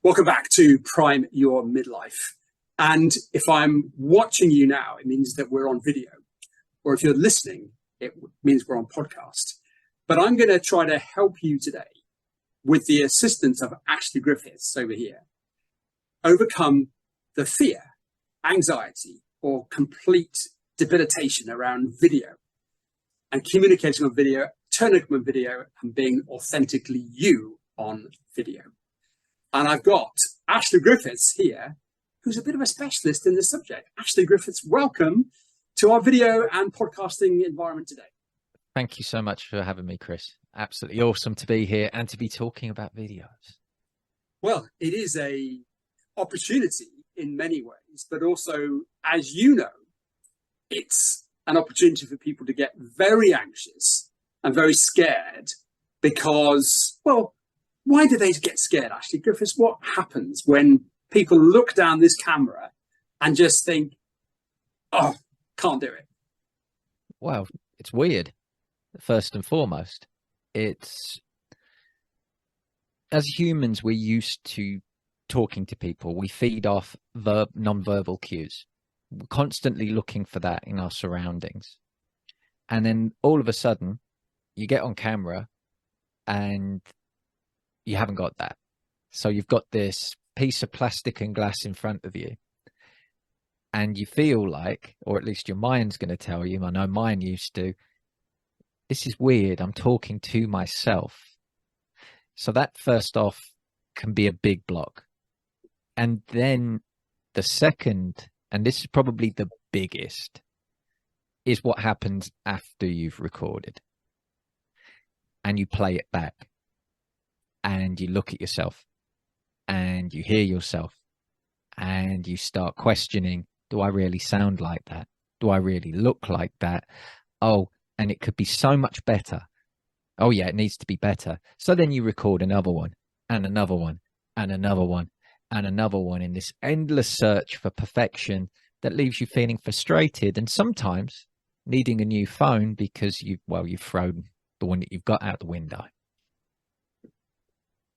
Welcome back to Prime Your Midlife. And if I'm watching you now, it means that we're on video. Or if you're listening, it means we're on podcast. But I'm going to try to help you today with the assistance of Ashley Griffiths over here, overcome the fear, anxiety, or complete debilitation around video and communicating on video, turning up on video, and being authentically you on video. And I've got Ashley Griffiths here, who's a bit of a specialist in this subject. Ashley Griffiths, welcome to our video and podcasting environment today. Thank you so much for having me, Chris. Absolutely awesome to be here and to be talking about videos. Well, it is a opportunity in many ways, but also, as you know, it's an opportunity for people to get very anxious and very scared because, well, why do they get scared, Ashley Griffiths? What happens when people look down this camera and just think, oh, can't do it? Well, it's weird. First and foremost, it's, as humans, we're used to talking to people. We feed off non-verbal cues. We're constantly looking for that in our surroundings. And then all of a sudden, you get on camera and you haven't got that. So you've got this piece of plastic and glass in front of you. And you feel like, or at least your mind's going to tell you, I know mine used to, this is weird. I'm talking to myself. So that first off can be a big block. And then the second, and this is probably the biggest, is what happens after you've recorded. And you play it back. And you look at yourself. And you hear yourself. And you start questioning, do I really sound like that? Do I really look like that? Oh, and it could be so much better. Oh yeah, it needs to be better. So then you record another one and another one and another one and another one in this endless search for perfection that leaves you feeling frustrated and sometimes needing a new phone because you've thrown the one that you've got out the window.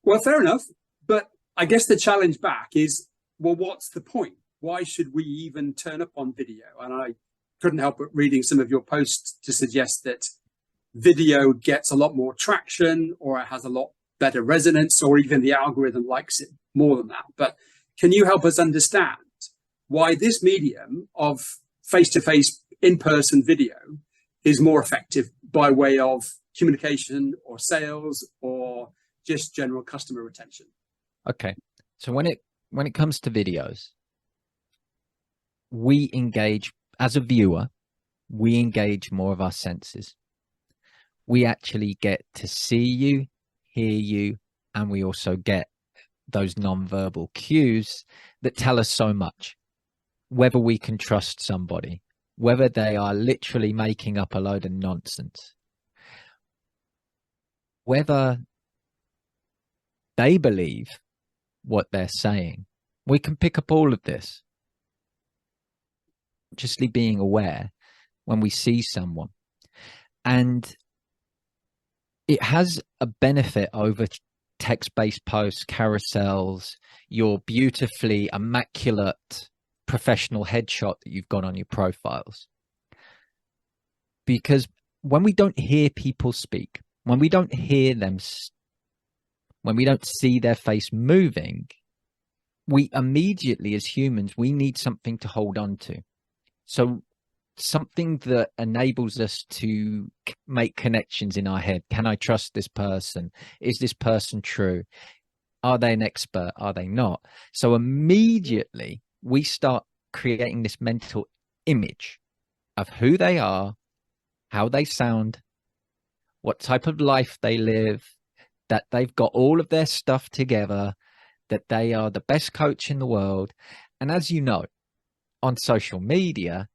Well, fair enough. But I guess the challenge back is, well, what's the point? Why should we even turn up on video? And I couldn't help but reading some of your posts to suggest that video gets a lot more traction, or it has a lot better resonance, or even the algorithm likes it more than that. But can you help us understand why this medium of face-to-face in-person video is more effective by way of communication or sales or just general customer retention? Okay. So when it comes to videos, we engage, as a viewer, we engage more of our senses. We actually get to see you, hear you, and we also get those non-verbal cues that tell us so much. Whether we can trust somebody, whether they are literally making up a load of nonsense, whether they believe what they're saying. We can pick up all of this. Just being aware when we see someone. And it has a benefit over text-based posts, carousels, your beautifully immaculate professional headshot that you've got on your profiles. Because when we don't hear people speak, when we don't hear them, when we don't see their face moving, we immediately, as humans, we need something to hold on to. So something that enables us to make connections in our head. Can I trust this person? Is this person true? Are they an expert? Are they not? So immediately we start creating this mental image of who they are, how they sound, what type of life they live, that they've got all of their stuff together, that they are the best coach in the world. And as you know, on social media,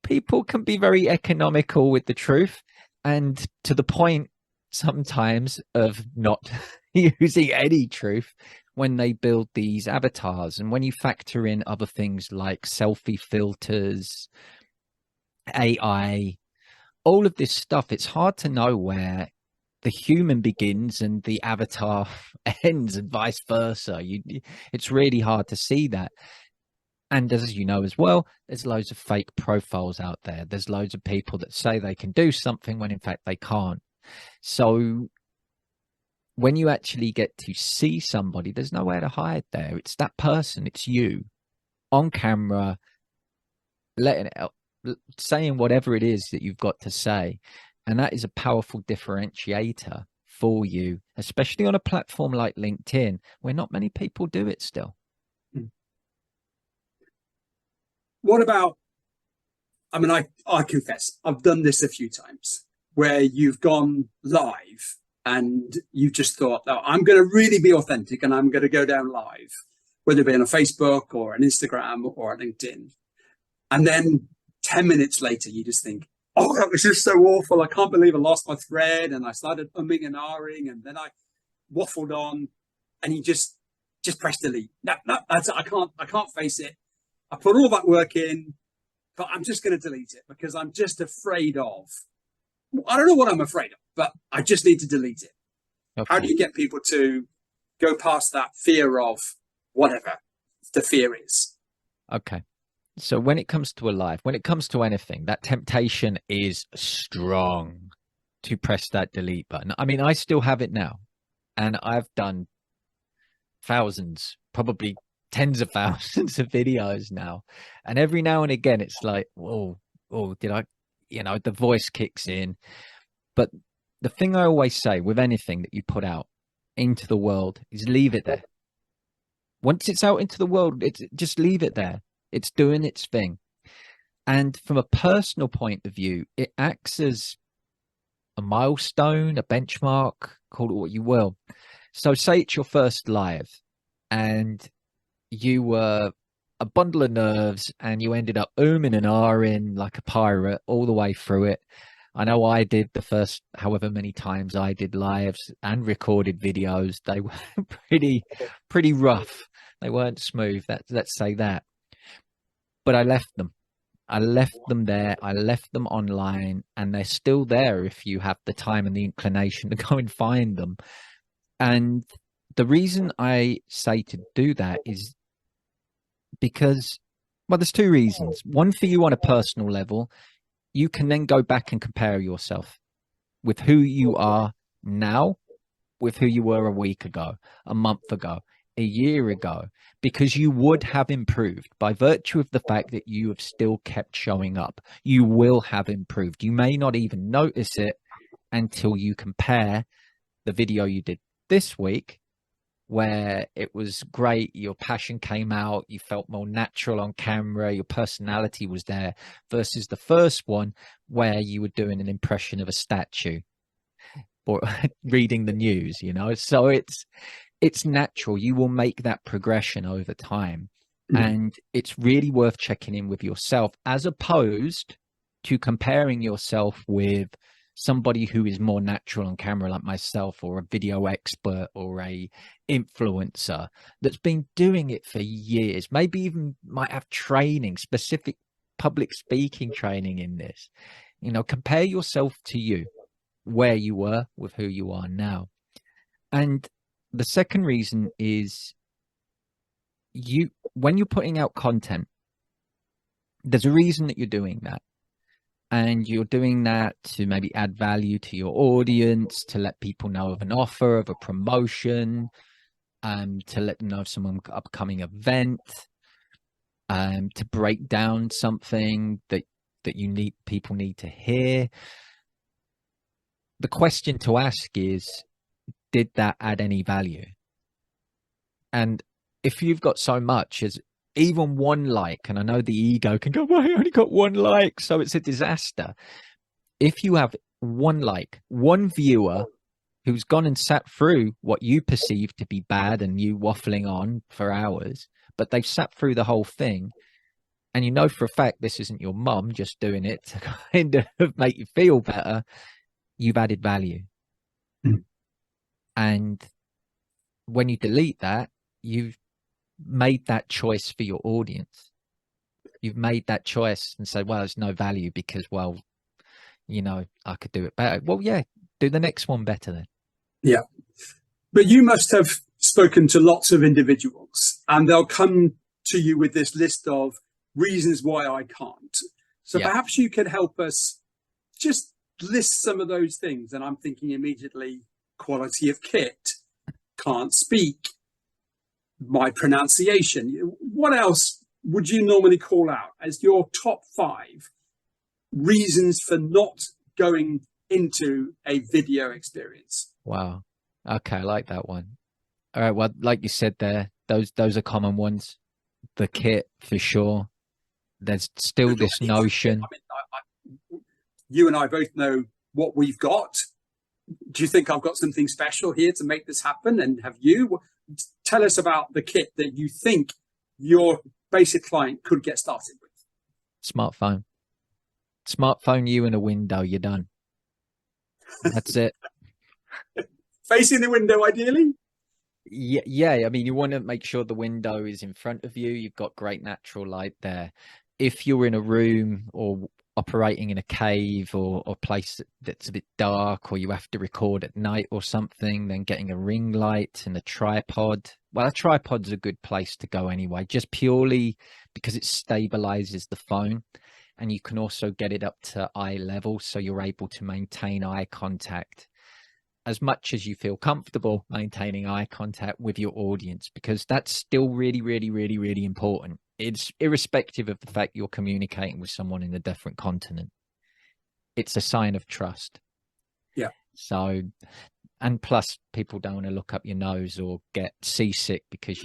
people can be very economical with the truth, and to the point sometimes of not using any truth when they build these avatars. And when you factor in other things like selfie filters, AI, all of this stuff, it's hard to know where the human begins and the avatar ends, and vice versa. It's really hard to see that. And as you know as well, there's loads of fake profiles out there. There's loads of people that say they can do something when in fact they can't. So when you actually get to see somebody, there's nowhere to hide there. It's that person, it's you on camera, letting it out, saying whatever it is that you've got to say. And that is a powerful differentiator for you, especially on a platform like LinkedIn, where not many people do it still. What about, I mean, I confess, I've done this a few times where you've gone live and you've just thought, oh, I'm going to really be authentic and I'm going to go down live, whether it be on a Facebook or an Instagram or a LinkedIn. And then 10 minutes later, you just think, oh, that was just so awful. I can't believe I lost my thread. And I started umming and ahhing, and then I waffled on, and you just press delete. No, that's it. I can't face it. I put all that work in, but I'm just going to delete it because I'm just afraid of, I don't know what I'm afraid of, but I just need to delete it. Okay. How do you get people to go past that fear of whatever the fear is? Okay. So when it comes to a live, when it comes to anything, that temptation is strong to press that delete button. I mean, I still have it now, and I've done thousands, probably tens of thousands of videos now. And every now and again, it's like, oh, did I, the voice kicks in. But the thing I always say with anything that you put out into the world is leave it there. Once it's out into the world, just leave it there. It's doing its thing. And from a personal point of view, it acts as a milestone, a benchmark, call it what you will. So say it's your first live and you were a bundle of nerves and you ended up ooming and ahhing like a pirate all the way through it. I know I did the first however many times I did lives and recorded videos. They were pretty rough. They weren't smooth. Let's say that. But I left them. I left them there. I left them online, and they're still there if you have the time and the inclination to go and find them. And the reason I say to do that is because, well, there's two reasons. One, for you on a personal level, you can then go back and compare yourself with who you are now, with who you were a week ago, a month ago, a year ago, because you would have improved by virtue of the fact that you have still kept showing up. You will have improved. You may not even notice it until you compare the video you did this week, where it was great, your passion came out, you felt more natural on camera, your personality was there, versus the first one where you were doing an impression of a statue or reading the news, So it's natural. You will make that progression over time. And it's really worth checking in with yourself, as opposed to comparing yourself with somebody who is more natural on camera like myself, or a video expert, or a influencer that's been doing it for years, maybe even might have training, specific public speaking training in this. Compare yourself to you, where you were with who you are now. And the second reason is when you're putting out content, there's a reason that you're doing that. And you're doing that to maybe add value to your audience, to let people know of an offer, of a promotion, to let them know of some upcoming event, to break down something that people need to hear. The question to ask is, did that add any value? And if you've got so much as even one like, and I know the ego can go, well, I only got one like, so it's a disaster. If you have one like, one viewer who's gone and sat through what you perceive to be bad and you waffling on for hours, but they've sat through the whole thing, and you know for a fact this isn't your mum just doing it to kind of make you feel better, you've added value. And when you delete that, you've made that choice for your audience. You've made that choice and said, well, there's no value because, well, I could do it better. Well, yeah, Do the next one better then. Yeah. But you must have spoken to lots of individuals, and they'll come to you with this list of reasons why I can't. So perhaps you could help us just list some of those things. And I'm thinking immediately quality of kit, can't speak, my pronunciation. What else would you normally call out as your top 5 reasons for not going into a video experience? Wow. Okay, I like that one. All right, well, like you said there, those are common ones. The kit, for sure. There's still this notion. I mean, you and I both know what we've got. Do you think I've got something special here to make this happen? And have you? Tell us about the kit that you think your basic client could get started with. Smartphone. Smartphone, you in a window, you're done. That's it. Facing the window, ideally? Yeah. I mean, you want to make sure the window is in front of you. You've got great natural light there. If you're in a room or operating in a cave or a place that's a bit dark, or you have to record at night or something, then getting a ring light and a tripod. Well, a tripod's a good place to go anyway, just purely because it stabilizes the phone, and you can also get it up to eye level, so you're able to maintain eye contact as much as you feel comfortable maintaining eye contact with your audience, because that's still really, really, really, really important. It's irrespective of the fact you're communicating with someone in a different continent. It's a sign of trust. Yeah. So, and plus people don't want to look up your nose or get seasick because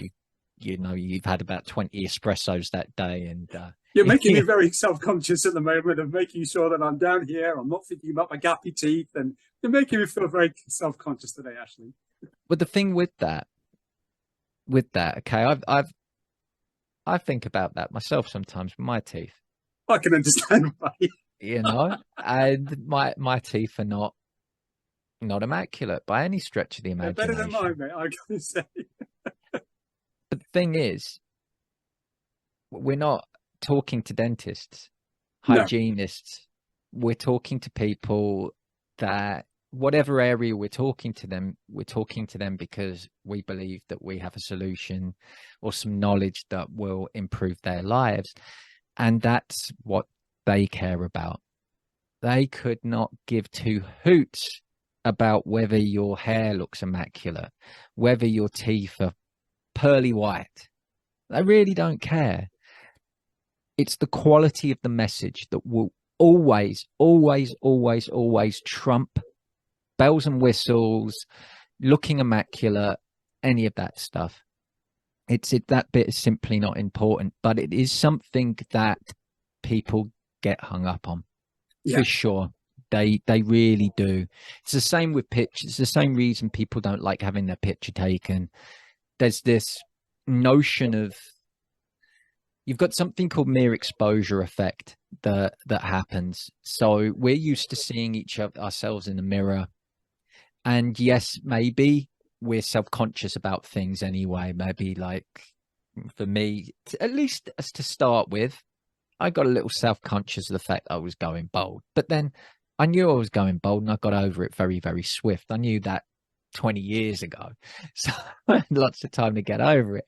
you've had about 20 espressos that day. And you're making me very self-conscious at the moment of making sure that I'm down here. I'm not thinking about my gappy teeth, and you're making me feel very self-conscious today, Ashley. But the thing with that, okay, I think about that myself sometimes with my teeth. I can understand why. You know, and my teeth are not immaculate by any stretch of the imagination. They're better than mine, mate, I gotta say. But the thing is, we're not talking to dentists, hygienists. No. We're talking to people that, whatever area we're talking to them because we believe that we have a solution or some knowledge that will improve their lives. And that's what they care about. They could not give 2 hoots about whether your hair looks immaculate, whether your teeth are pearly white. They really don't care. It's the quality of the message that will always, always, always, always trump bells and whistles, looking immaculate, any of that stuff. That bit is simply not important, but it is something that people get hung up on. Yeah. For sure. They really do. It's the same with pictures. It's the same reason people don't like having their picture taken. There's this notion of, you've got something called mere exposure effect that happens. So we're used to seeing ourselves in the mirror. And yes, maybe we're self-conscious about things anyway. Maybe, like, for me, at least as to start with, I got a little self-conscious of the fact that I was going bald. But then I knew I was going bald, and I got over it very, very swift. I knew that 20 years ago. So I had lots of time to get over it.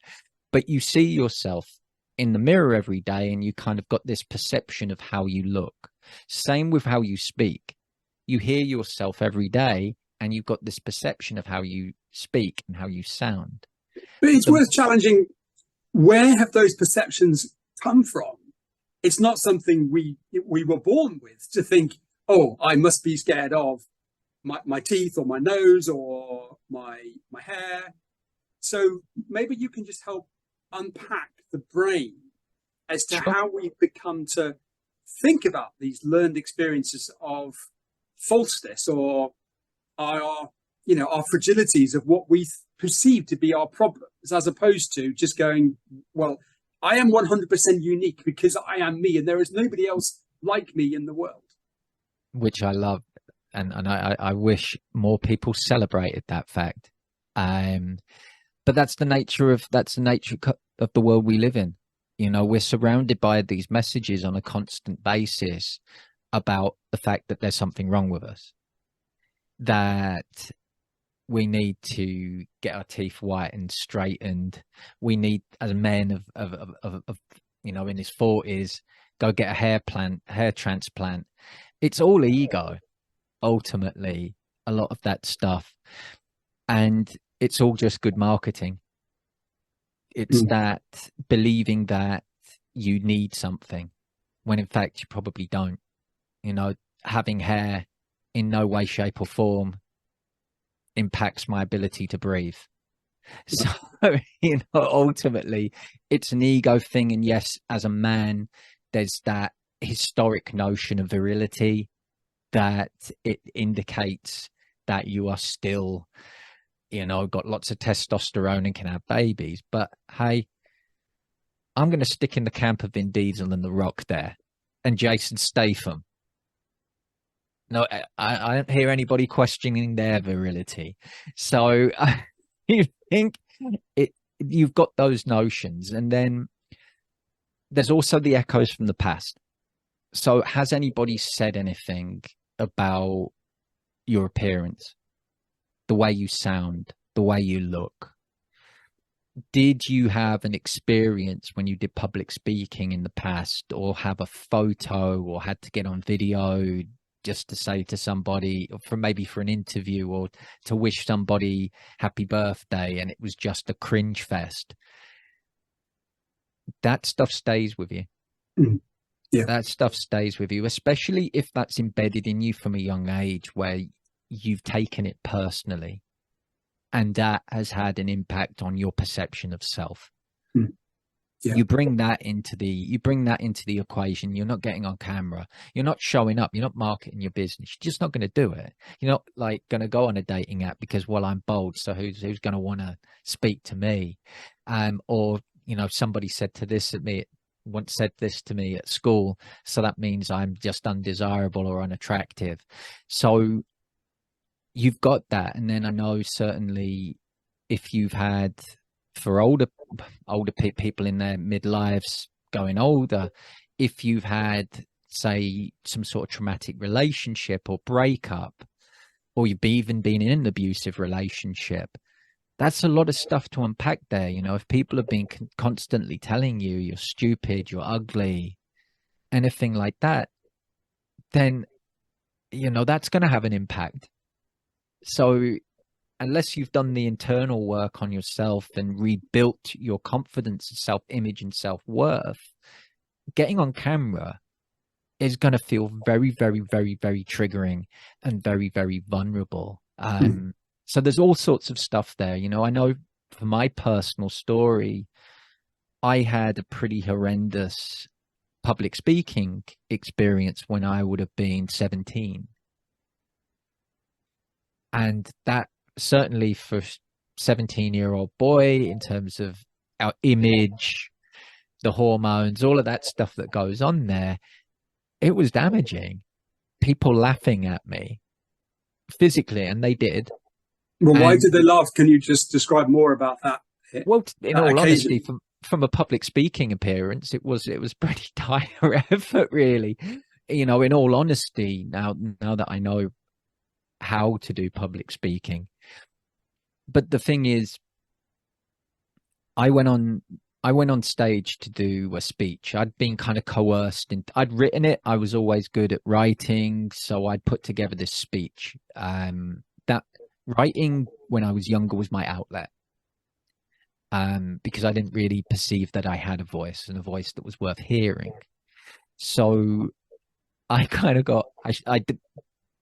But you see yourself in the mirror every day, and you kind of got this perception of how you look. Same with how you speak. You hear yourself every day, and you've got this perception of how you speak and how you sound. But it's worth challenging, where have those perceptions come from? It's not something we were born with, to think, oh, I must be scared of my teeth or my nose or my hair. So maybe you can just help unpack the brain as to how we've become to think about these learned experiences of falseness, or our fragilities of what we perceive to be our problems, as opposed to just going, well, I am 100% unique because I am me, and there is nobody else like me in the world. Which I love, and I wish more people celebrated that fact. But that's the nature of the world we live in. You know, we're surrounded by these messages on a constant basis about the fact that there's something wrong with us. that we need to get our teeth whitened, straightened. We need, as men of you know, in his 40s, go get a hair transplant. It's all ego, ultimately, a lot of that stuff. And it's all just good marketing. It's that believing that you need something when in fact you probably don't. You know, having hair in no way, shape, or form impacts my ability to breathe. So, you know, ultimately, it's an ego thing. And yes, as a man, there's that historic notion of virility that it indicates that you are still, you know, got lots of testosterone and can have babies. But hey, I'm going to stick in the camp of Vin Diesel and The Rock there and Jason Statham. No, I don't hear anybody questioning their virility. So you think you've got those notions. And then there's also the echoes from the past. So has anybody said anything about your appearance, the way you sound, the way you look? Did you have an experience when you did public speaking in the past, or have a photo, or had to get on video just to say to somebody, or maybe for an interview, or to wish somebody happy birthday, and it was just a cringe fest? That stuff stays with you. Yeah. That stuff stays with you, especially if that's embedded in you from a young age, where you've taken it personally, and that has had an impact on your perception of self. Yeah. You bring that into the equation. You're not getting on camera. You're not showing up. You're not marketing your business. You're just not going to do it. You're not like going to go on a dating app because, well, I'm bold, so who's going to want to speak to me? Or, you know, somebody said this to me at school, so that means I'm just undesirable or unattractive. So you've got that. And then I know certainly if you've had, for older people in their midlives going older, if you've had, say, some sort of traumatic relationship or breakup, or you've even been in an abusive relationship, that's a lot of stuff to unpack there. You know, if people have been constantly telling you you're stupid, you're ugly, anything like that, then, you know, that's going to have an impact. So unless you've done the internal work on yourself and rebuilt your confidence, self-image, and self-worth, getting on camera is going to feel very, very, very, very triggering and very, very vulnerable. So there's all sorts of stuff there. You know, I know for my personal story, I had a pretty horrendous public speaking experience when I would have been 17. And that, certainly for 17-year-old boy, in terms of our image, the hormones, all of that stuff that goes on there, it was damaging. People laughing at me physically, and they did. Well, why did they laugh? Can you just describe more about that? Well, in all honesty, from a public speaking appearance, it was pretty dire effort, really. You know, in all honesty, now that I know how to do public speaking. But the thing is, I went on stage to do a speech. I'd been kind of coerced, and I'd written it. I was always good at writing, so I'd put together this speech. That writing when I was younger was my outlet, because I didn't really perceive that I had a voice, and a voice that was worth hearing. So I kind of I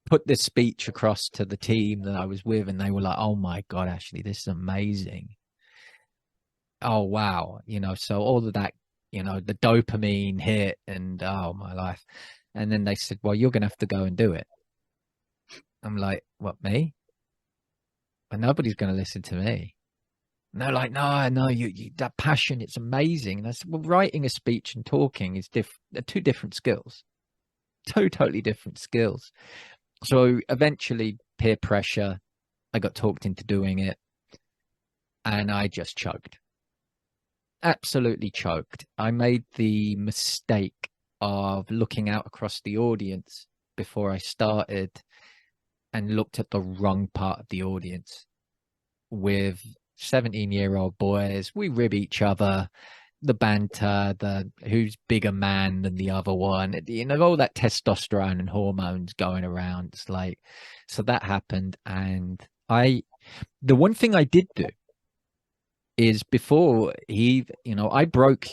put this speech across to the team that I was with, and they were like, "Oh my God, Ashley, this is amazing. Oh, wow." You know, so all of that, you know, the dopamine hit, and oh, my life. And then they said, "Well, you're going to have to go and do it." I'm like, "What, me? But nobody's going to listen to me." And they're like, "No, you that passion, it's amazing." And I said, "Well, writing a speech and talking is two different skills, two totally different skills." So eventually, peer pressure, I got talked into doing it, and I just choked. Absolutely choked. I made the mistake of looking out across the audience before I started and looked at the wrong part of the audience. With 17-year-old boys, we rib each other, the banter, the who's bigger man than the other one, you know, all that testosterone and hormones going around. It's like, so that happened. And the one thing I did do is before I broke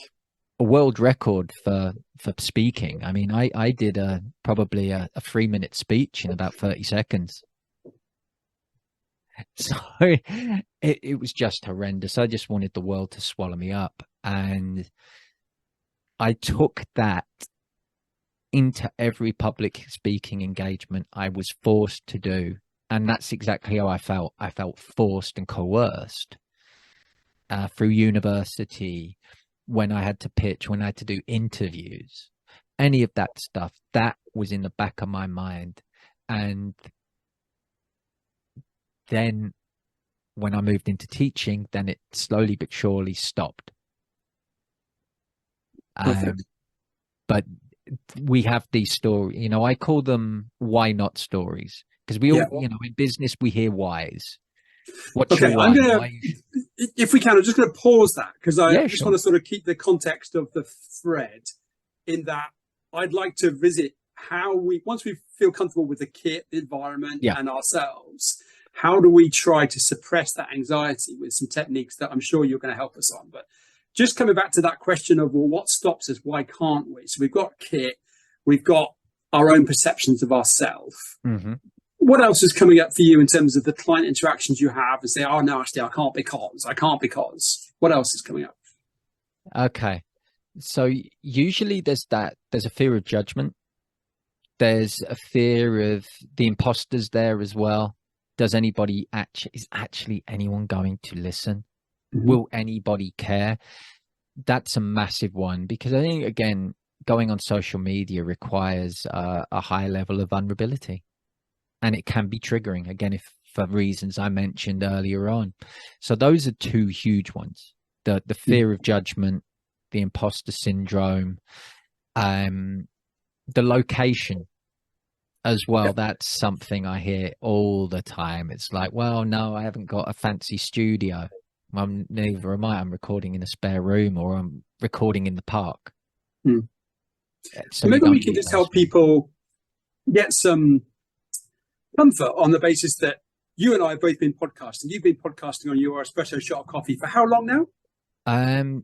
a world record for speaking. I mean, I did probably a 3-minute speech in about 30 seconds. So it was just horrendous. I just wanted the world to swallow me up. And I took that into every public speaking engagement I was forced to do. And that's exactly how I felt. I felt forced and coerced through university, when I had to pitch, when I had to do interviews, any of that stuff, that was in the back of my mind. And then when I moved into teaching, then it slowly but surely stopped. But we have these stories, you know, I call them why not stories, because we all, you know, in business, we hear whys. What's your why? I'm gonna, if we can, I'm just going to pause that, because I just want to sort of keep the context of the thread in that. I'd like to visit how once we feel comfortable with the kit, the environment, and ourselves, how do we try to suppress that anxiety with some techniques that I'm sure you're going to help us on. But just coming back to that question of, well, what stops us? Why can't we? So we've got kit, we've got our own perceptions of ourselves. Mm-hmm. What else is coming up for you in terms of the client interactions you have and say, oh, no, actually, I can't because. What else is coming up? Okay. So usually there's a fear of judgment. There's a fear of the imposters there as well. Is actually anyone going to listen? Mm-hmm. Will anybody care? That's a massive one, because I think, again, going on social media requires a high level of vulnerability, and it can be triggering, again, if for reasons I mentioned earlier on. So those are two huge ones: the fear of judgment, the imposter syndrome, the location as well. That's something I hear all the time. It's like, well, no, I haven't got a fancy studio. Well, neither am I. I'm recording in a spare room, or I'm recording in the park. So maybe we can just help people get some comfort on the basis that you and I have both been podcasting. You've been podcasting on your espresso shot of coffee for how long now?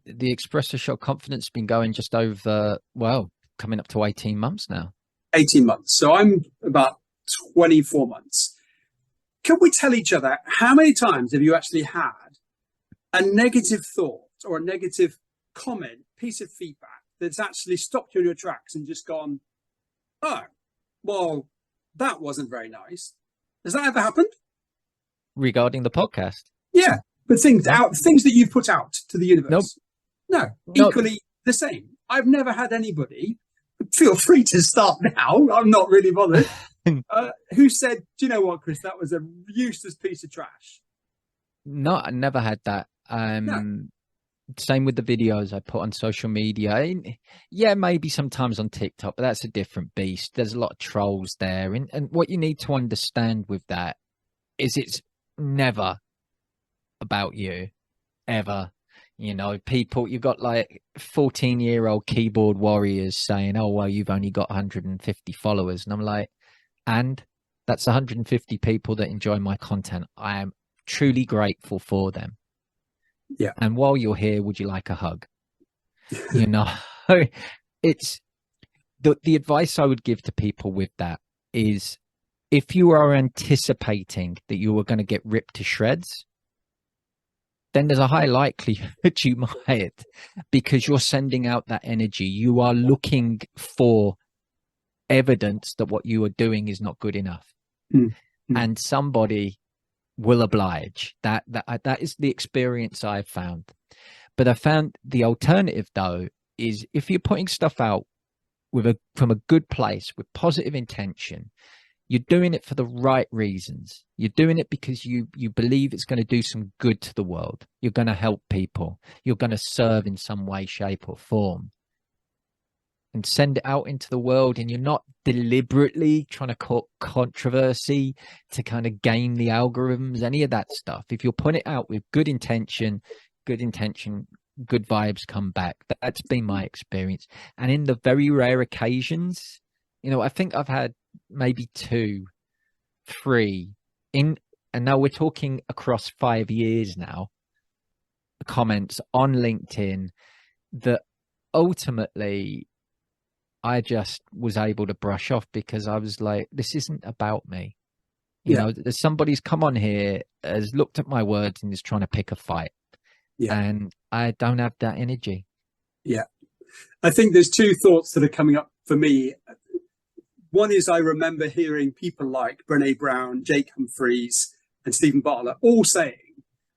The espresso shot confidence has been going just over, coming up to 18 months now. 18 months. So I'm about 24 months. Can we tell each other, how many times have you actually had a negative thought or a negative comment, piece of feedback that's actually stopped you in your tracks and just gone, oh, well, that wasn't very nice? Has that ever happened? Regarding the podcast? Yeah, but things that you've put out to the universe. Nope. No, equally the same. I've never had anybody, feel free to start now, I'm not really bothered, who said, do you know what, Chris, that was a useless piece of trash? No, I never had that. No. Same with the videos I put on social media. Yeah, maybe sometimes on TikTok, but that's a different beast. There's a lot of trolls there. And what you need to understand with that is it's never about you, ever. You know, people, you've got like 14-year-old keyboard warriors saying, oh, well, you've only got 150 followers. And I'm like, and that's 150 people that enjoy my content. I am truly grateful for them. Yeah. And while you're here, would you like a hug? You know, it's the advice I would give to people with that is, if you are anticipating that you are going to get ripped to shreds, then there's a high likelihood you might, because you're sending out that energy. You are looking for evidence that what you are doing is not good enough. Mm-hmm. And somebody will oblige. That is the experience I've found. But I found the alternative, though, is if you're putting stuff out from a good place with positive intention, you're doing it for the right reasons. You're doing it because you believe it's going to do some good to the world. You're going to help people. You're going to serve in some way, shape, or form. and send it out into the world, and you're not deliberately trying to cause controversy to kind of game the algorithms, any of that stuff. If you're putting it out with good intention, good vibes come back. That's been my experience. And in the very rare occasions, I think I've had maybe 2, 3 and now we're talking across 5 years now, comments on LinkedIn that ultimately I just was able to brush off, because I was like, this isn't about me. There's somebody's come on here, has looked at my words and is trying to pick a fight. Yeah. And I don't have that energy. Yeah. I think there's 2 thoughts that are coming up for me. One is, I remember hearing people like Brené Brown, Jake Humphreys, and Stephen Bartlett all saying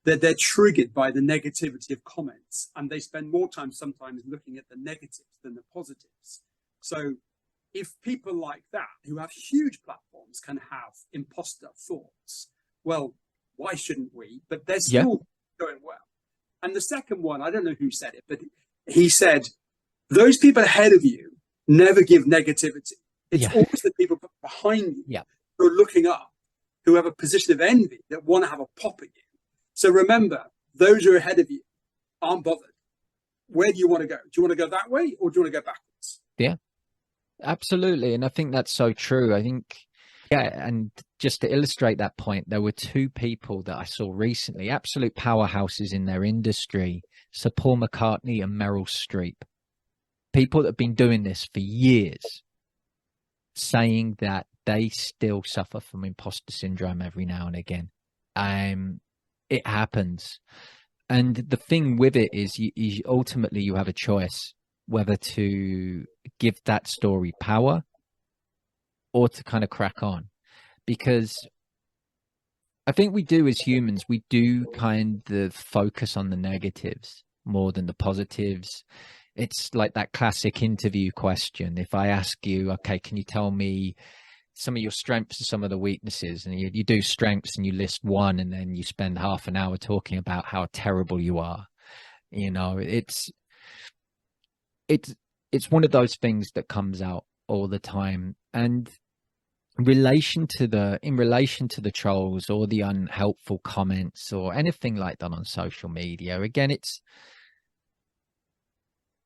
that they're triggered by the negativity of comments, and they spend more time sometimes looking at the negatives than the positives. So if people like that, who have huge platforms, can have imposter thoughts, well, why shouldn't we? But they're still going well. And the second one, I don't know who said it, but he said, those people ahead of you never give negativity. It's always the people behind you who are looking up, who have a position of envy, that want to have a pop at you. So remember, those who are ahead of you aren't bothered. Where do you want to go? Do you want to go that way, or do you want to go backwards? Yeah, absolutely. And I think that's so true. I think, and just to illustrate that point, there were 2 people that I saw recently, absolute powerhouses in their industry, Sir Paul McCartney and Meryl Streep. People that have been doing this for years, saying that they still suffer from imposter syndrome every now and again. It happens. And the thing with it is, you ultimately you have a choice whether to give that story power or to kind of crack on. Because I think we do, as humans, we do kind of focus on the negatives more than the positives. It's like that classic interview question. If I ask you, okay, can you tell me some of your strengths and some of the weaknesses, and you do strengths and you list one, and then you spend half an hour talking about how terrible you are. It's one of those things that comes out all the time. And in relation to the trolls or the unhelpful comments or anything like that on social media, again, it's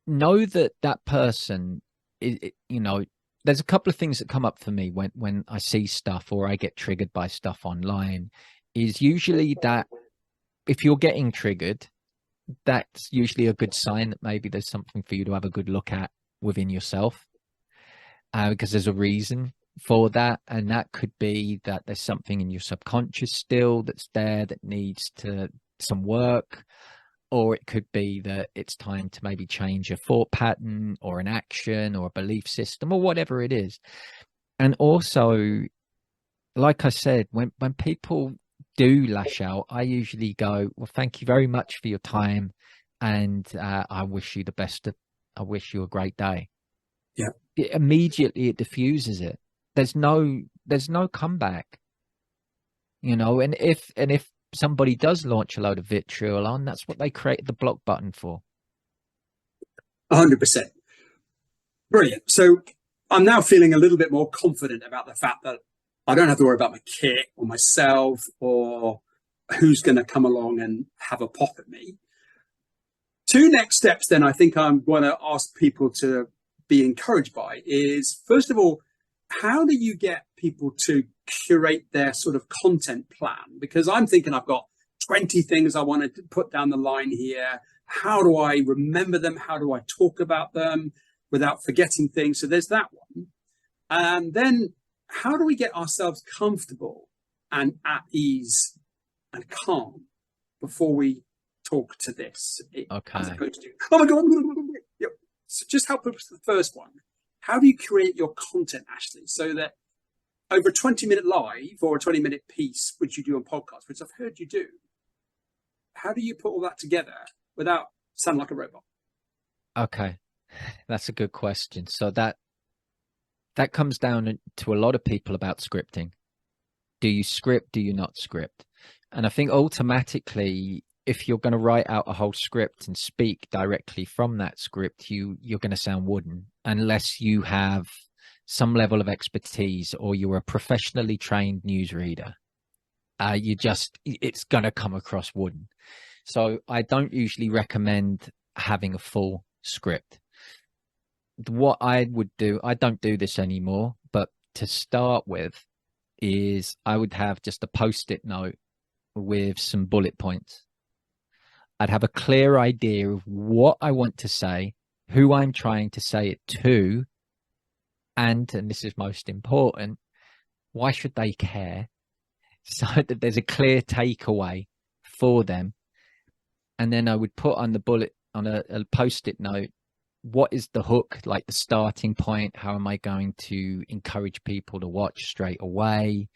know that person is, there's a couple of things that come up for me when I see stuff or I get triggered by stuff online, is usually that if you're getting triggered, that's usually a good sign that maybe there's something for you to have a good look at within yourself, because there's a reason for that. And that could be that there's something in your subconscious still that's there that needs some work, or it could be that it's time to maybe change a thought pattern or an action or a belief system or whatever it is. And also, like I said, when people do lash out, I usually go, well, thank you very much for your time, and I wish you the best. I wish you a great day. Yeah. Immediately it diffuses it. There's no comeback, and if somebody does launch a load of vitriol on, that's what they created the block button for. 100%. Brilliant. So I'm now feeling a little bit more confident about the fact that I don't have to worry about my kit or myself or who's going to come along and have a pop at me. 2 next steps then I think I'm going to ask people to be encouraged by is, first of all, how do you get people to curate their sort of content plan? Because I'm thinking I've got 20 things I want to put down the line here. How do I remember them? How do I talk about them without forgetting things? So there's that one. And then how do we get ourselves comfortable and at ease and calm before we talk to this? Okay. As opposed to, oh my God. Yep. So just help us with the first one. How do you create your content, Ashley, so that over a 20-minute live or a 20-minute piece, which you do on podcasts, which I've heard you do, how do you put all that together without sounding like a robot? Okay, that's a good question. So that comes down to a lot of people about scripting. Do you script? Do you not script? And I think automatically if you're going to write out a whole script and speak directly from that script, you're going to sound wooden unless you have some level of expertise or you're a professionally trained newsreader. It's going to come across wooden. So I don't usually recommend having a full script. What I would do, I don't do this anymore, but to start with is I would have just a post-it note with some bullet points. I'd have a clear idea of what I want to say, who I'm trying to say it to, and this is most important, why should they care? So that there's a clear takeaway for them. And then I would put on a post-it note, what is the hook, like the starting point? How am I going to encourage people to watch straight away?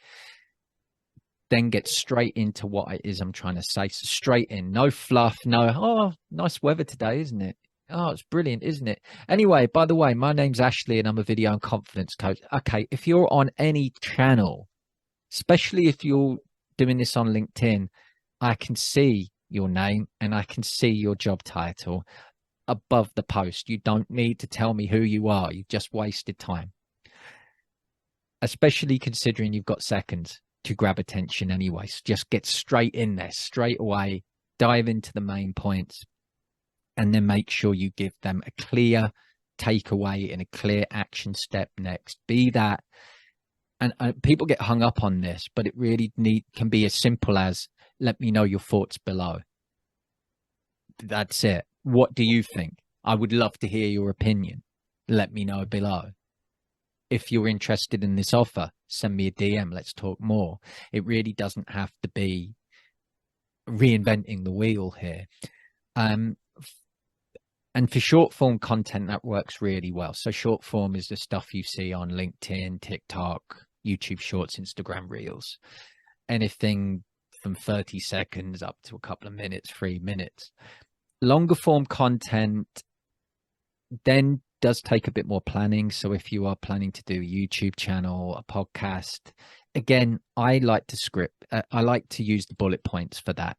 Then get straight into what it is I'm trying to say. So straight in, no fluff, no, oh, nice weather today, isn't it? Oh, it's brilliant, isn't it? Anyway, by the way, my name's Ashley and I'm a video and confidence coach. Okay, if you're on any channel, especially if you're doing this on LinkedIn, I can see your name and I can see your job title above the post. You don't need to tell me who you are. You've just wasted time, especially considering you've got seconds to grab attention anyway. So just get straight in there, straight away, dive into the main points, and then make sure you give them a clear takeaway and a clear action step next. Be that, and people get hung up on this, but it really can be as simple as, let me know your thoughts below. That's it. What do you think? I would love to hear your opinion. Let me know below. If you're interested in this offer, send me a DM. Let's talk more. It really doesn't have to be reinventing the wheel here. And for short form content, that works really well. So short form is the stuff you see on LinkedIn, TikTok, YouTube Shorts, Instagram Reels, anything from 30 seconds up to a couple of minutes, 3 minutes. Longer form content then does take a bit more planning. So if you are planning to do a YouTube channel, a podcast, again, I like to script. I like to use the bullet points for that.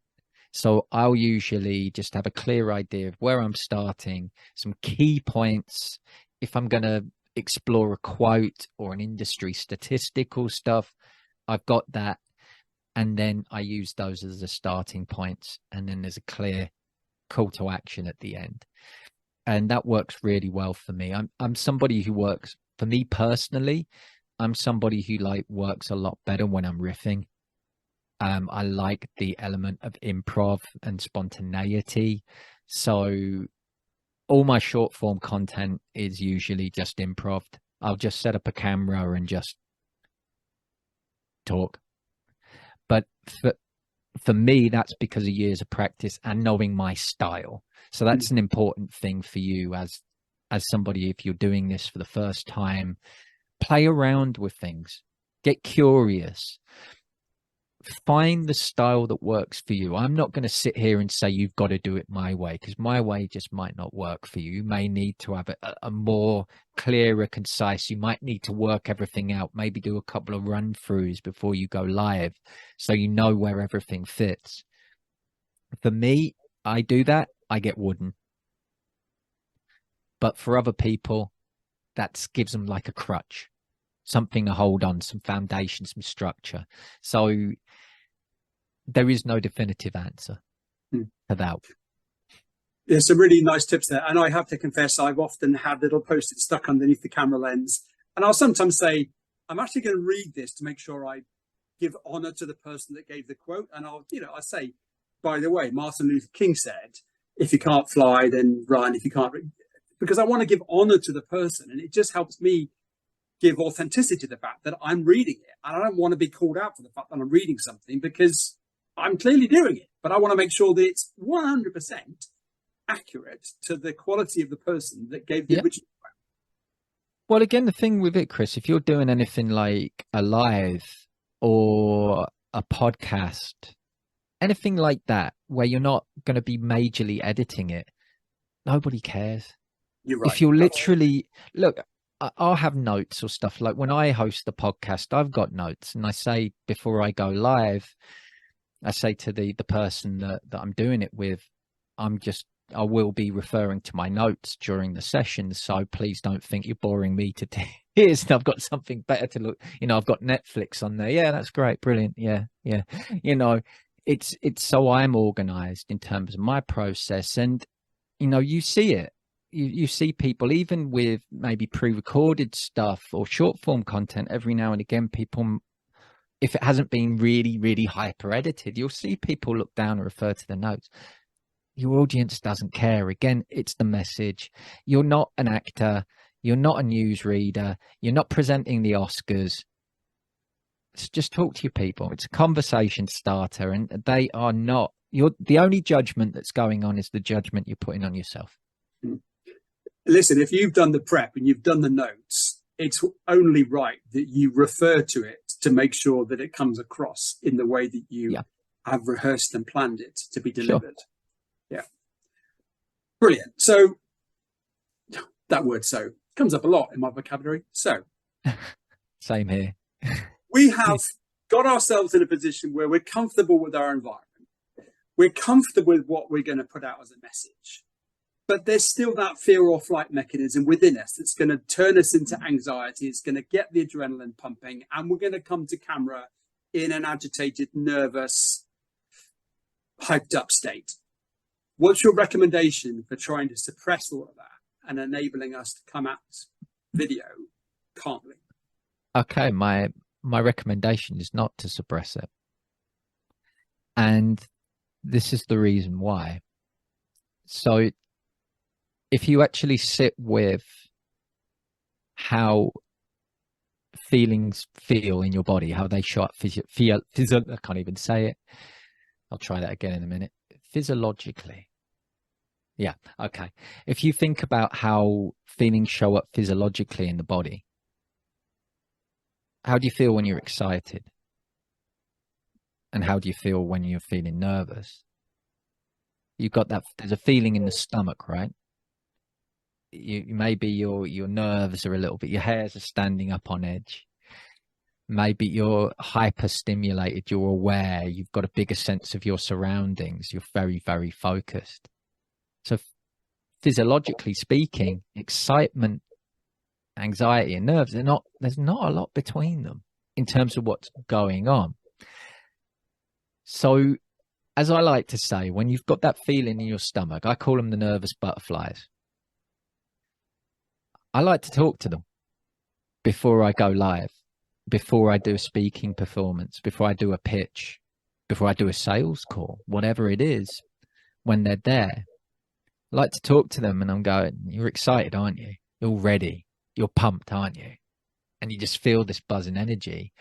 So I'll usually just have a clear idea of where I'm starting, some key points. If I'm going to explore a quote or an industry statistical stuff, I've got that. And then I use those as the starting points. And then there's a clear call to action at the end. And that works really well for me. I'm somebody who works, for me personally, I'm somebody who works a lot better when I'm riffing. I like the element of improv and spontaneity. So all my short form content is usually just improv. I'll just set up a camera and just talk. But for me, that's because of years of practice and knowing my style. So that's an important thing for you as somebody, if you're doing this for the first time. Play around with things, get curious, find the style that works for you. I'm not going to sit here and say you've got to do it my way, because my way just might not work for you. You may need to have a more clearer, concise. You might need to work everything out, maybe do a couple of run throughs before you go live so you know where everything fits. For me, I do that, I get wooden. But for other people, that gives them like a crutch, something to hold on, some foundation, some structure. So there is no definitive answer to that. There's some really nice tips there. And I have to confess, I've often had little post-its stuck underneath the camera lens. And I'll sometimes say, I'm actually going to read this to make sure I give honor to the person that gave the quote. And I say, by the way, Martin Luther King said, if you can't fly, then run. If you can't, because I want to give honor to the person. And it just helps me give authenticity to the fact that I'm reading it. And I don't want to be called out for the fact that I'm reading something, because I'm clearly doing it. But I want to make sure that it's 100% accurate to the quality of the person that gave the original quote. Well, again, the thing with it, Chris, if you're doing anything like a live or a podcast, anything like that, where you're not going to be majorly editing it, nobody cares. You're right. If you're literally, look, I'll have notes or stuff. Like when I host the podcast, I've got notes, and I say before I go live, I say to the person that I'm doing it with, I will be referring to my notes during the session, so please don't think you're boring me to tears. And I've got something better to look. I've got Netflix on there. Yeah, that's great, brilliant. Yeah, yeah. It's so I'm organized in terms of my process, and you see it. You see people, even with maybe pre-recorded stuff or short form content, every now and again, people, if it hasn't been really, really hyper edited, you'll see people look down and refer to the notes. Your audience doesn't care. Again, it's the message. You're not an actor. You're not a newsreader. You're not presenting the Oscars. Just talk to your people. It's a conversation starter, and they are not. The only judgment that's going on is the judgment you're putting on yourself. Listen, if you've done the prep and you've done the notes, it's only right that you refer to it to make sure that it comes across in the way that you have rehearsed and planned it to be delivered. Sure. Yeah. Brilliant. So that word "so" comes up a lot in my vocabulary. So. Same here. We have got ourselves in a position where we're comfortable with our environment. We're comfortable with what we're going to put out as a message. But there's still that fear or flight mechanism within us that's going to turn us into anxiety. It's going to get the adrenaline pumping, and we're going to come to camera in an agitated, nervous, hyped up state. What's your recommendation for trying to suppress all of that and enabling us to come at video calmly? Okay, my recommendation is not to suppress it. And this is the reason why. So if you actually sit with how feelings feel in your body, how they show up I can't even say it. I'll try that again in a minute. Physiologically. Yeah, okay. If you think about how feelings show up physiologically in the body, how do you feel when you're excited? And how do you feel when you're feeling nervous? You've got that, there's a feeling in the stomach, right? Maybe your nerves are a little bit, your hairs are standing up on edge. Maybe you're hyper stimulated, you're aware, you've got a bigger sense of your surroundings, you're very, very focused. So physiologically speaking, excitement, anxiety and nerves, there's not a lot between them in terms of what's going on. So as I like to say, when you've got that feeling in your stomach, I call them the nervous butterflies. I like to talk to them before I go live, before I do a speaking performance, before I do a pitch, before I do a sales call, whatever it is, when they're there. I like to talk to them and I'm going, you're excited, aren't you? You're ready. You're pumped, aren't you? And you just feel this buzzing energy.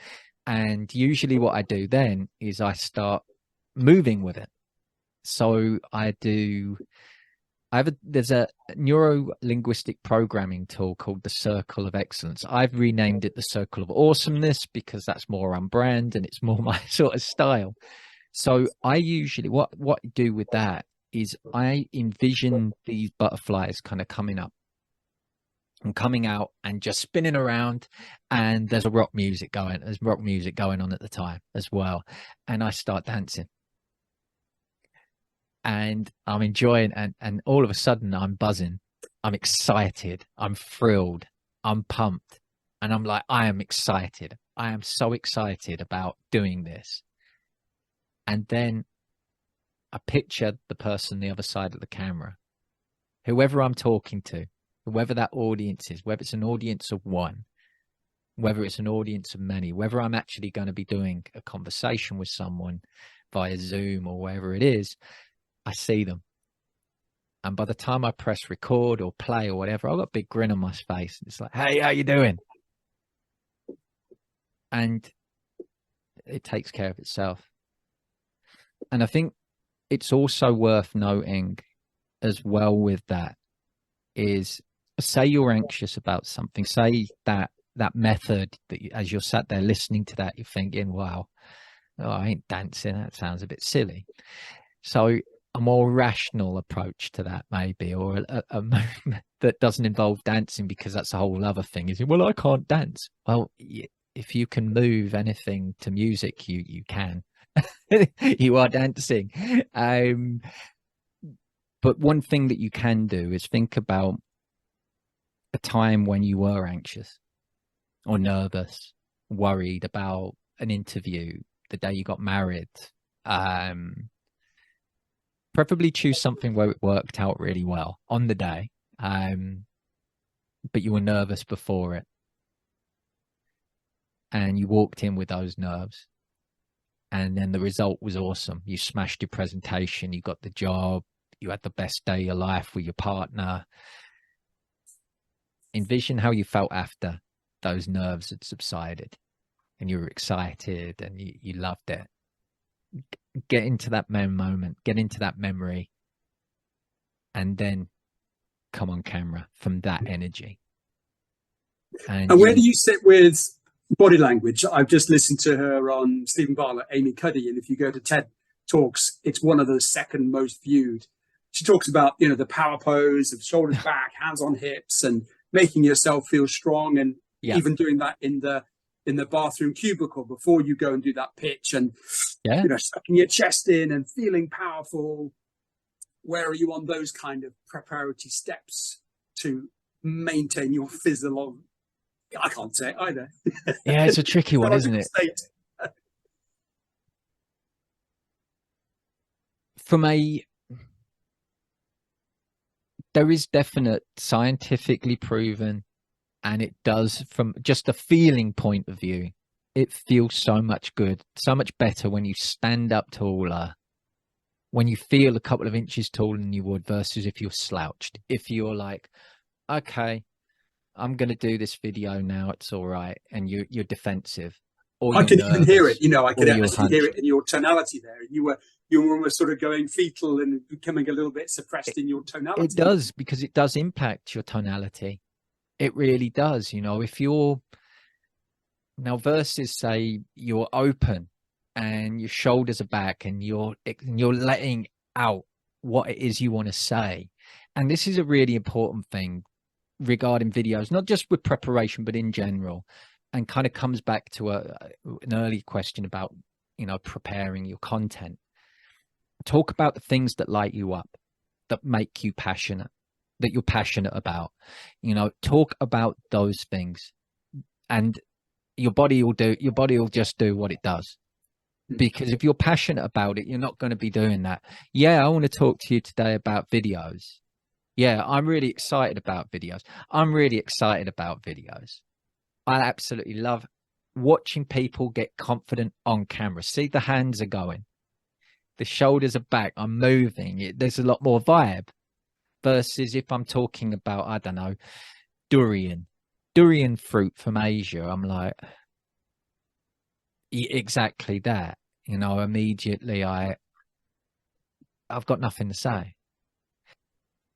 And usually what I do then is I start moving with it. So there's a neuro-linguistic programming tool called the Circle of Excellence. I've renamed it the Circle of Awesomeness because that's more on brand and it's more my sort of style. So I usually, what I do with that is I envision these butterflies kind of coming up and coming out and just spinning around, and there's rock music going on at the time as well. And I start dancing. And I'm enjoying, and all of a sudden I'm buzzing. I'm excited. I'm thrilled. I'm pumped. And I'm like, I am excited. I am so excited about doing this. And then I picture the person on the other side of the camera, whoever I'm talking to, whoever that audience is, whether it's an audience of one, whether it's an audience of many, whether I'm actually going to be doing a conversation with someone via Zoom or wherever it is, I see them. And by the time I press record or play or whatever, I've got a big grin on my face. It's like, hey, how you doing? And it takes care of itself. And I think it's also worth noting as well with that is, say you're anxious about something, say that method that as you're sat there listening to that, you're thinking, wow, I ain't dancing. That sounds a bit silly. So a more rational approach to that maybe, or a that doesn't involve dancing, because that's a whole other thing, is, well, I can't dance. Well, if you can move anything to music, you can. You are dancing. But one thing that you can do is think about a time when you were anxious or nervous, worried about an interview, the day you got married. Preferably choose something where it worked out really well on the day, but you were nervous before it. And you walked in with those nerves. And then the result was awesome. You smashed your presentation, you got the job, you had the best day of your life with your partner. Envision how you felt after those nerves had subsided and you were excited and you loved it. Get into that moment, get into that memory, and then come on camera from that energy. And where do you sit with body language? I've just listened to her on Stephen Bartlett, Amy Cuddy, and if you go to TED Talks, it's one of the second most viewed. She talks about, you know, the power pose of shoulders back, hands on hips, and making yourself feel strong, and even doing that in the bathroom cubicle before you go and do that pitch, and you know, sucking your chest in and feeling powerful. Where are you on those kind of preparatory steps to maintain your physiology? I can't say it either. Yeah, it's a tricky one, isn't it? There is definite scientifically proven, and it does, from just a feeling point of view, it feels so much good, so much better when you stand up taller, when you feel a couple of inches taller than you would versus if you're slouched. If you're like, okay, I'm going to do this video now, it's all right, and you're defensive. Or I could even hear it, you know, I could actually hear it in your tonality there. You were almost sort of going fetal and becoming a little bit suppressed in your tonality. It does, because it does impact your tonality. It really does. You know, if you're now versus say you're open and your shoulders are back and you're letting out what it is you want to say. And this is a really important thing regarding videos, not just with preparation, but in general, and kind of comes back to an early question about, you know, preparing your content. Talk about the things that light you up, that make you passionate, that you're passionate about. You know, talk about those things, and your body will just do what it does. Because if you're passionate about it, you're not going to be doing that. Yeah, I want to talk to you today about videos. Yeah, I'm really excited about videos. I'm really excited about videos. I absolutely love watching people get confident on camera. See, the hands are going, the shoulders are back, I'm moving. There's a lot more vibe versus if I'm talking about, I don't know, durian fruit from Asia. I'm like, exactly that. You know, immediately I've got nothing to say.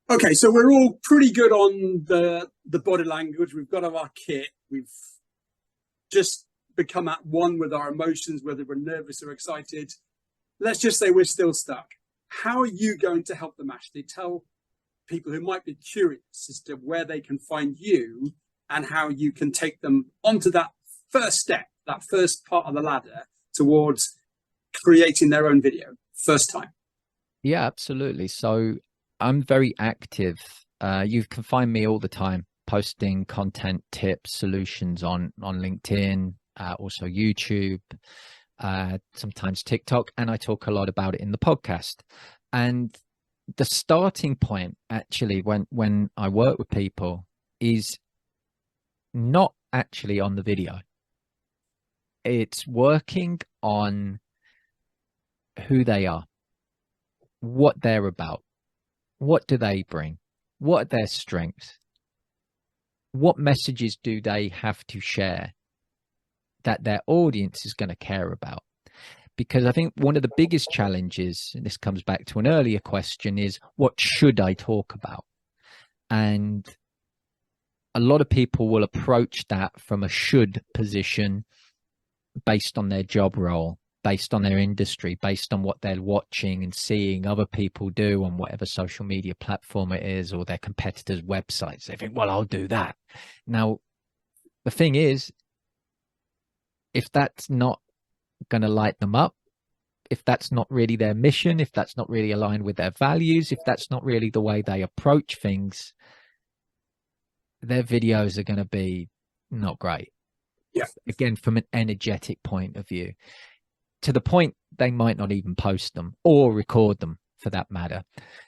Okay, so we're all pretty good on the body language. We've got our kit. We've just become at one with our emotions, whether we're nervous or excited. Let's just say we're still stuck. How are you going to help them, Ashley? Tell people who might be curious as to where they can find you and how you can take them onto that first step, that first part of the ladder towards creating their own video, first time. Yeah, absolutely. So I'm very active. You can find me all the time posting content, tips, solutions on LinkedIn, also YouTube, sometimes TikTok, and I talk a lot about it in the podcast. And the starting point, actually, when I work with people, is not actually on the video. It's working on who they are, what they're about, what do they bring, what are their strengths, what messages do they have to share that their audience is going to care about. Because I think one of the biggest challenges, and this comes back to an earlier question, is what should I talk about? And a lot of people will approach that from a should position based on their job role, based on their industry, based on what they're watching and seeing other people do on whatever social media platform it is, or their competitors' websites. They think, well, I'll do that. Now, the thing is, if that's not going to light them up, if that's not really their mission, if that's not really aligned with their values, if that's not really the way they approach things, their videos are going to be not great. Yeah. Again, from an energetic point of view, to the point they might not even post them or record them for that matter.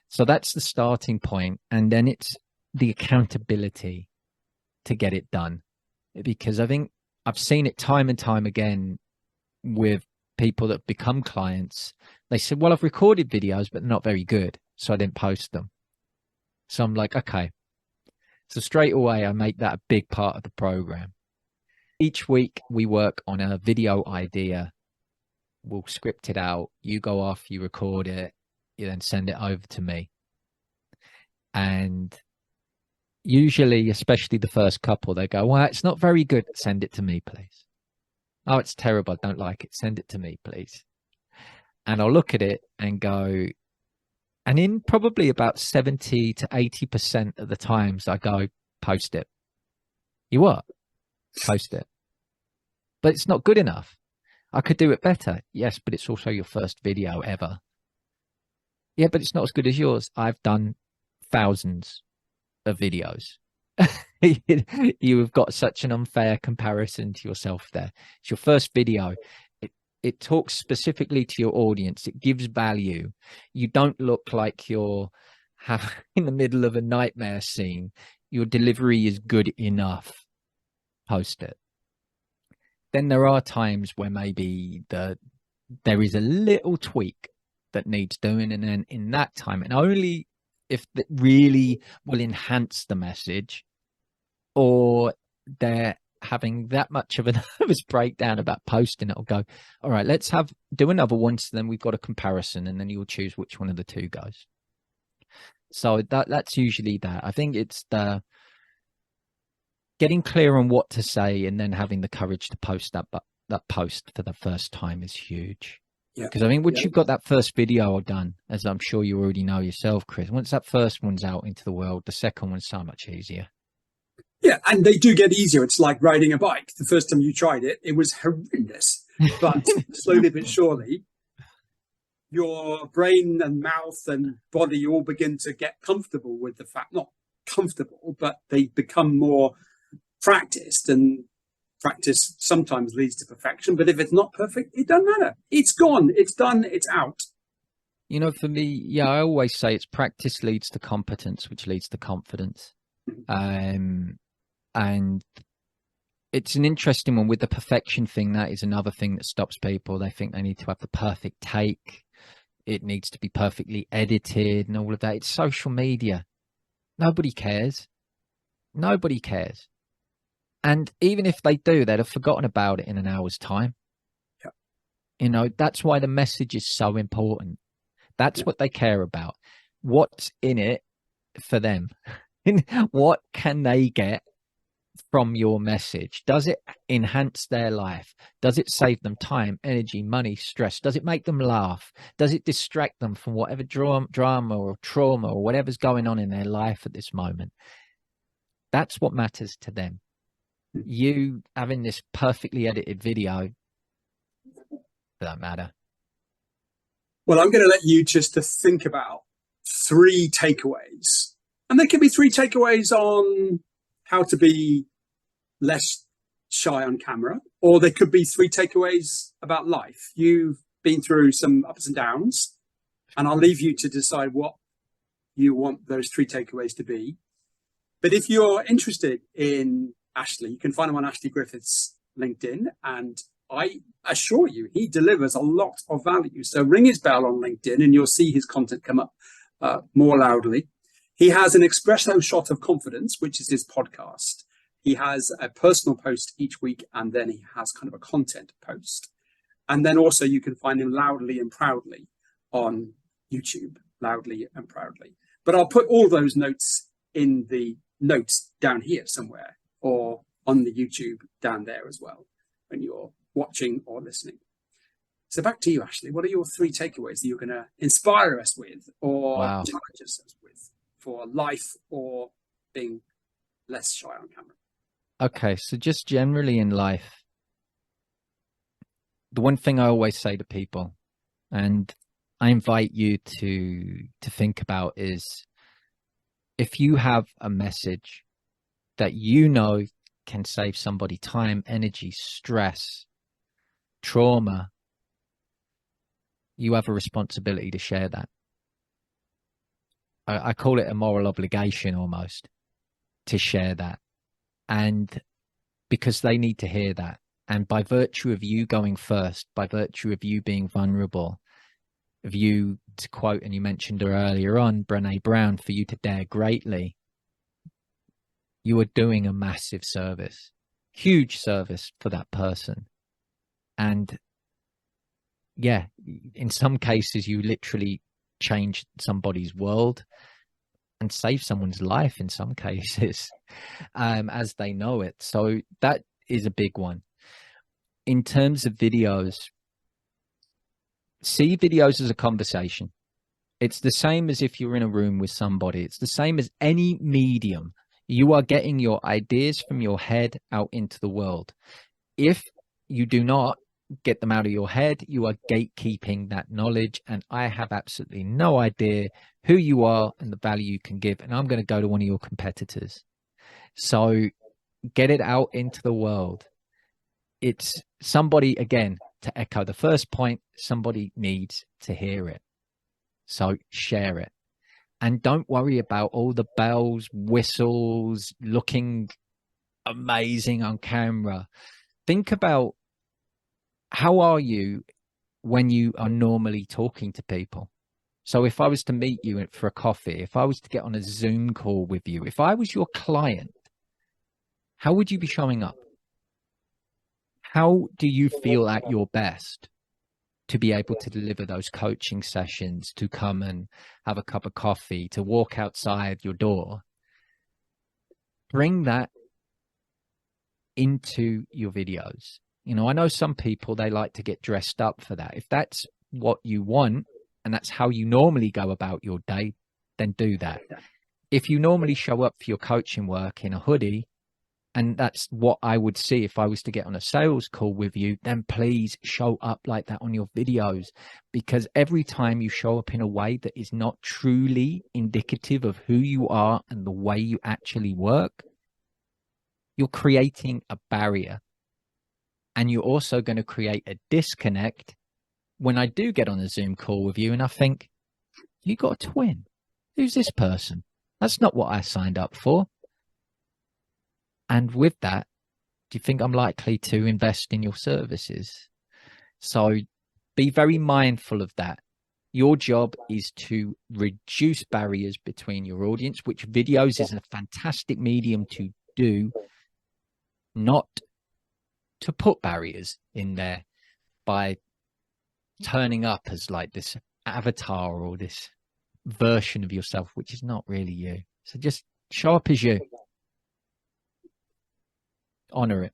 So that's the starting point. And then it's the accountability to get it done. Because I think I've seen it time and time again with people that become clients. They said, well, I've recorded videos, but not very good, so I didn't post them. So I'm like, okay. So straight away, I make that a big part of the program. Each week we work on a video idea. We'll script it out. You go off, you record it, you then send it over to me. And usually, especially the first couple, they go, well, it's not very good. Send it to me, please. Oh, it's terrible. I don't like it. Send it to me, please. And I'll look at it and go, and in probably about 70 to 80% of the times I go, post it. You what? Post it. But it's not good enough. I could do it better. Yes, but it's also your first video ever. Yeah, but it's not as good as yours. I've done thousands of videos. You have got such an unfair comparison to yourself there. It's your first video. It talks specifically to your audience. It gives value. You don't look like you're in the middle of a nightmare scene. Your delivery is good enough. Post it. Then there are times where maybe there is a little tweak that needs doing, and then in that time, and only if it really will enhance the message, or they're having that much of a nervous breakdown about posting it, I'll go, all right, let's do another one, so then we've got a comparison, and then you'll choose which one of the two goes. So that's usually that. I think it's the getting clear on what to say, and then having the courage to post that post for the first time is huge. Yeah. Because I mean, once you've got that first video done, as I'm sure you already know yourself, Chris, once that first one's out into the world, the second one's so much easier. Yeah, and they do get easier. It's like riding a bike. The first time you tried it, it was horrendous. But slowly but surely, your brain and mouth and body all begin to get comfortable with the fact, not comfortable, but they become more practiced, and practice sometimes leads to perfection. But if it's not perfect, it doesn't matter. It's gone. It's done. It's out. You know, for me, yeah, I always say it's practice leads to competence, which leads to confidence. And it's an interesting one with the perfection thing. That is another thing that stops people. They think they need to have the perfect take. It needs to be perfectly edited and all of that. It's social media. Nobody cares. Nobody cares. And even if they do, they'd have forgotten about it in an hour's time. Yeah. You know, that's why the message is so important. That's what they care about. What's in it for them? What can they get from your message? Does it enhance their life? Does it save them time, energy, money, stress? Does it make them laugh? Does it distract them from whatever drama or trauma or whatever's going on in their life at this moment? That's what matters to them. You having this perfectly edited video doesn't matter. Well, I'm going to let you just to think about 3 takeaways. And there could be 3 takeaways on how to be less shy on camera, or there could be 3 takeaways about life. You've been through some ups and downs, and I'll leave you to decide what you want those 3 takeaways to be. But if you're interested in Ashley, you can find him on Ashley Griffiths LinkedIn, and I assure you he delivers a lot of value. So ring his bell on LinkedIn and you'll see his content come up more loudly. He has an espresso shot of confidence, which is his podcast. He has a personal post each week, and then he has kind of a content post. And then also you can find him loudly and proudly on YouTube, loudly and proudly. But I'll put all those notes in the notes down here somewhere, or on the YouTube down there as well, when you're watching or listening. So back to you, Ashley. What are your 3 takeaways that you're going to inspire us with, or challenge us with, for life or being less shy on camera? Okay, so just generally in life, the one thing I always say to people And I invite you to think about is, if you have a message that you know can save somebody time, energy, stress, trauma, you have a responsibility to share that. I call it a moral obligation almost to share that. And because they need to hear that. And by virtue of you going first, by virtue of you being vulnerable, of you, to quote, and you mentioned her earlier on, Brené Brown, for you to dare greatly, you are doing a massive service, huge service for that person. And yeah, in some cases, you literally change somebody's world and save someone's life in some cases, as they know it. So that is a big one. In terms of videos, see videos as a conversation. It's the same as if you're in a room with somebody. It's the same as any medium. You are getting your ideas from your head out into the world. If you do not get them out of your head, you are gatekeeping that knowledge. And I have absolutely no idea who you are and the value you can give. And I'm going to go to one of your competitors. So get it out into the world. It's somebody, again, to echo the first point, somebody needs to hear it. So share it. And don't worry about all the bells, whistles, looking amazing on camera. Think about, how are you when you are normally talking to people? So if I was to meet you for a coffee, if I was to get on a Zoom call with you, if I was your client, how would you be showing up? How do you feel at your best to be able to deliver those coaching sessions, to come and have a cup of coffee, to walk outside your door? Bring that into your videos. You know, I know some people, they like to get dressed up for that. If that's what you want and that's how you normally go about your day, then do that. If you normally show up for your coaching work in a hoodie, and that's what I would see if I was to get on a sales call with you, then please show up like that on your videos. Because every time you show up in a way that is not truly indicative of who you are and the way you actually work, you're creating a barrier. And you're also going to create a disconnect when I do get on a Zoom call with you and I think, you got a twin. Who's this person? That's not what I signed up for. And with that, do you think I'm likely to invest in your services? So be very mindful of that. Your job is to reduce barriers between your audience, which videos is a fantastic medium to do, not to put barriers in there by turning up as like this avatar or this version of yourself, which is not really you. So just show up as you. Honor it.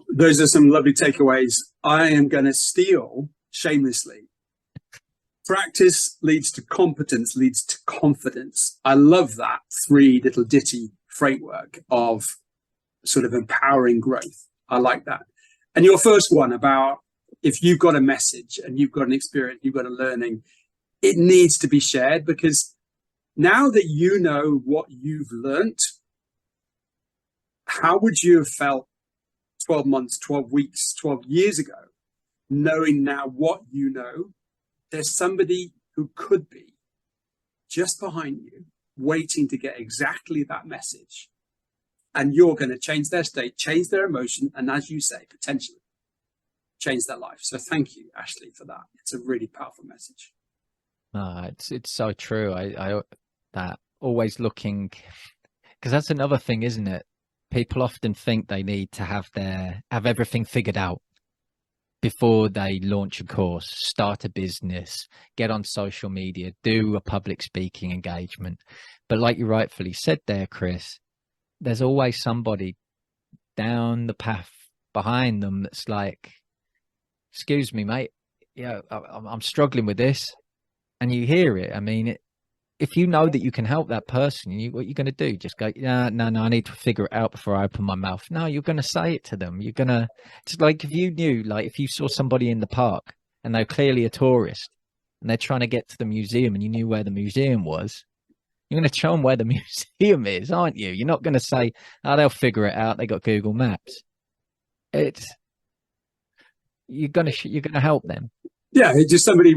Those are some lovely takeaways. I am going to steal shamelessly. Practice leads to competence, leads to confidence. I love that 3 little ditty framework of sort of empowering growth. I like that. And your first one about, if you've got a message and you've got an experience, you've got a learning, it needs to be shared, because now that you know what you've learnt, how would you have felt 12 months, 12 weeks, 12 years ago, knowing now what you know? There's somebody who could be just behind you, waiting to get exactly that message. And you're going to change their state, change their emotion, and as you say, potentially change their life. So thank you, Ashley, for that. It's a really powerful message. It's so true. I that always looking, because that's another thing, isn't it? People often think they need to have everything figured out before they launch a course, start a business, get on social media, do a public speaking engagement. But like you rightfully said there, Chris, there's always somebody down the path behind them that's like, excuse me, mate, I'm struggling with this. And you hear it. I mean, if you know that you can help that person, what you're going to do? Just go, no, I need to figure it out before I open my mouth. No, you're going to say it to them. It's like if you knew, like if you saw somebody in the park and they're clearly a tourist and they're trying to get to the museum and you knew where the museum was, you're going to show them where the museum is, aren't you? You're not going to say, oh, they'll figure it out. They got Google Maps. You're going to help them. Yeah, just somebody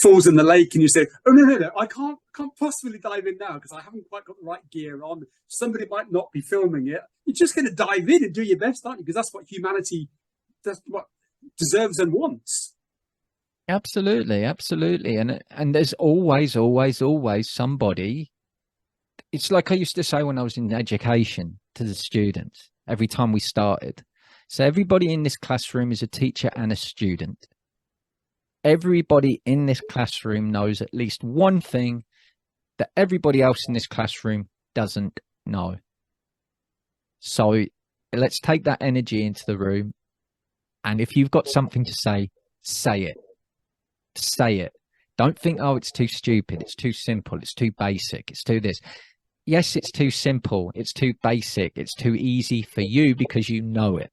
falls in the lake and you say, oh, no, I can't possibly dive in now because I haven't quite got the right gear on. Somebody might not be filming it. You're just going to dive in and do your best, aren't you? Because that's what humanity, that's what deserves and wants. Absolutely. And there's always somebody. It's like I used to say when I was in education to the students every time we started. So everybody in this classroom is a teacher and a student. Everybody in this classroom knows at least one thing that everybody else in this classroom doesn't know. So let's take that energy into the room. And if you've got something to say, say it. Say it. Don't think, oh, it's too stupid. It's too simple. It's too basic. It's too this. Yes, it's too simple. It's too basic. It's too easy for you because you know it.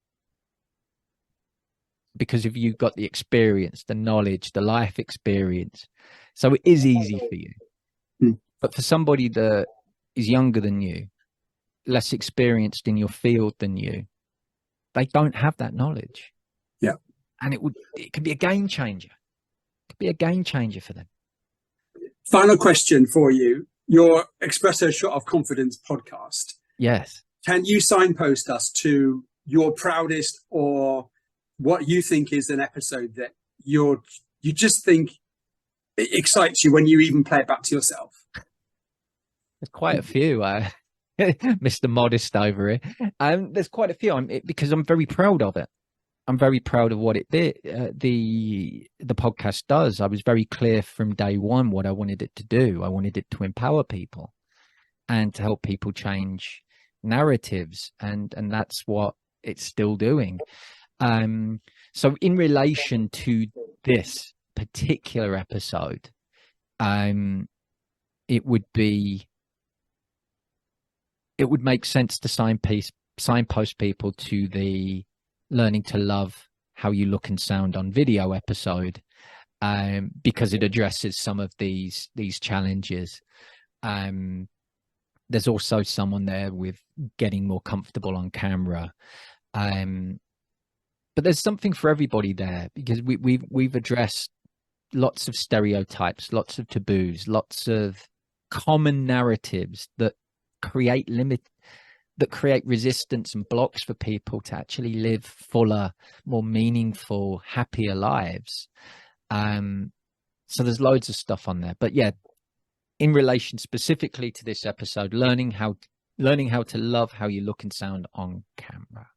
Because if you've got the experience, the knowledge, the life experience. So it is easy for you. But for somebody that is younger than you, less experienced in your field than you, they don't have that knowledge. Yeah. And it could be a game changer. It could be a game changer for them. Final question for you. Your Espresso Shot of Confidence podcast. Yes. Can you signpost us to your proudest or what you think is an episode that you just think it excites you when you even play it back to yourself? There's quite a few, Mr. Modest over here. There's quite a few because I'm very proud of it. I'm very proud of what it did. The podcast does. I was very clear from day one what I wanted it to do. I wanted it to empower people and to help people change narratives, and that's what it's still doing. So in relation to this particular episode, it would make sense to signpost people to the Learning to Love How You Look and Sound on Video episode, because it addresses some of these challenges. There's also someone there with getting more comfortable on camera. But there's something for everybody there, because we've addressed lots of stereotypes, lots of taboos, lots of common narratives that create resistance and blocks for people to actually live fuller, more meaningful, happier lives. So there's loads of stuff on there. But yeah, in relation specifically to this episode, learning how to love how you look and sound on camera.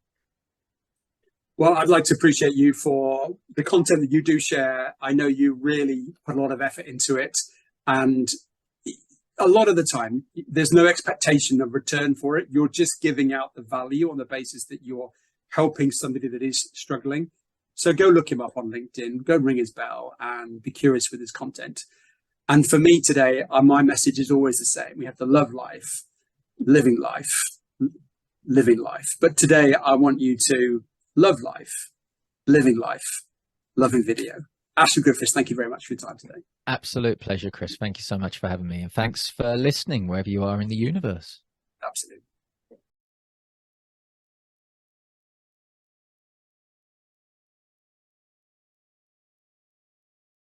Well, I'd like to appreciate you for the content that you do share. I know you really put a lot of effort into it, and a lot of the time there's no expectation of return for it. You're just giving out the value on the basis that you're helping somebody that is struggling. So go look him up on LinkedIn, go ring his bell and be curious with his content. And for me today, my message is always the same. We have to love life, living life. But today I want you to love life, living life, loving video. Ashley Griffiths, thank you very much for your time today. Absolute pleasure, Chris. Thank you so much for having me. And thanks for listening wherever you are in the universe. Absolutely.